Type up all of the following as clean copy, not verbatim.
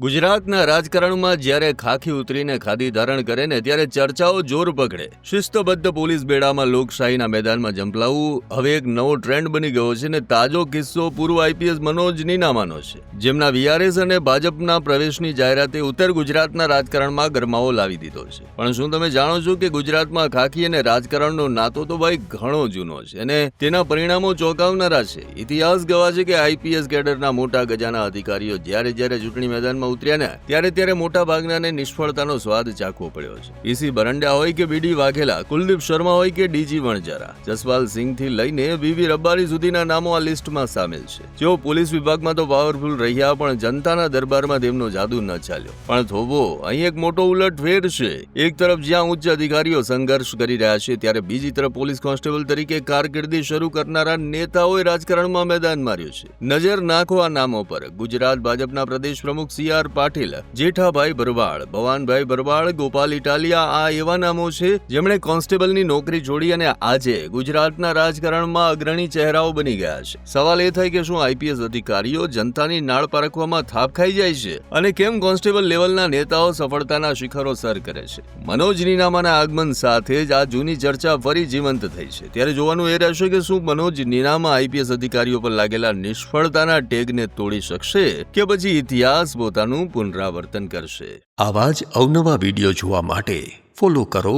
ગુજરાતના રાજકારણમાં જ્યારે ખાખી ઉતરીને ખાદી ધારણ કરે ને ત્યારે ચર્ચાઓ જોર પકડે. શિસ્તબદ્ધ પોલીસ બેડામાં લોકશાહીના મેદાનમાં ઝંપલાવવું હવે એક નવો ટ્રેન્ડ બની ગયો છે ને તાજો કિસ્સો પૂર્વ આઈપીએસ મનોજ નીનામાનો છે, જેમના વીઆરએસ અને ભાજપના પ્રવેશની જાહેરાતે ઉત્તર ગુજરાતના રાજકારણમાં ગરમાવો લાવી દીધો છે. પણ શું તમે જાણો છો કે ગુજરાતમાં ખાખી અને રાજકારણનો નાતો તો ભાઈ ઘણો જૂનો છે અને તેના પરિણામો ચોંકાવનારા છે. ઇતિહાસ ગવાહ છે કે આઈપીએસ કેડરના મોટા ગજાના અધિકારીઓ જ્યારે ચૂંટણી મેદાનમાં ઉતર્યા ને ત્યારે મોટા ભાગનાને નિષ્ફળતાનો સ્વાદ ચાખવો પડ્યો છે. પીસી બરંડા હોય કે બીડી વાઘેલા, કુલદીપ શર્મા હોય કે ડીજી વણજારા, જસપાલ સિંહથી લઈને વીવી રબારી સુધીના નામો આ લિસ્ટમાં સામેલ છે. જેઓ પોલીસ વિભાગમાં તો પાવરફુલ રહ્યા પણ જનતાના દરબારમાં તેમનો જાદુ ન ચાલ્યો. પણ થોભો અહીં એક મોટો ઉલટફેર છે. એક તરફ જ્યાં ઉચ્ચ અધિકારીઓ સંઘર્ષ કરી રહ્યા છે ત્યારે બીજી તરફ પોલીસ કોન્સ્ટેબલ તરીકે કારકિર્દી શરૂ કરનારા નેતાઓએ રાજકારણમાં મેદાન માર્યું છે. નજર નાખો આ નામો પર. ગુજરાત ભાજપના પ્રદેશ પ્રમુખ સી પાટીલ, જેઠાભાઈ ભરવાડ, ભવાનભાઈ ભરવાડ, ગોપાલ ઇટાલિયા આ એવા નામો છે જેમણે કોન્સ્ટેબલની નોકરી છોડી અને આજે ગુજરાતના રાજકારણમાં અગ્રણી ચહેરાઓ બની ગયા છે. સવાલ એ થાય કે શું આઈપીએસ અધિકારીઓ જનતાની નાળ પારખવામાં થાપ ખાઈ જાય છે અને કેમ કોન્સ્ટેબલ લેવલના નેતાઓ સફળતાના શિખરો સર કરે છે? મનોજ નીનામાના આગમન સાથે જ આ જૂની ચર્ચા ફરી જીવંત થઈ છે. ત્યારે જોવાનું એ રહેશે કે શું મનોજ નીનામા આઈપીએસ અધિકારીઓ પર લાગેલા નિષ્ફળતાના ટેગને તોડી શકશે કે પછી ઇતિહાસ પોતાનું પુનરાવર્તન કરશે. આવા જ અવનવા વિડીયો જોવા માટે ફોલો કરો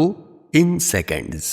ઇન સેકન્ડ્સ.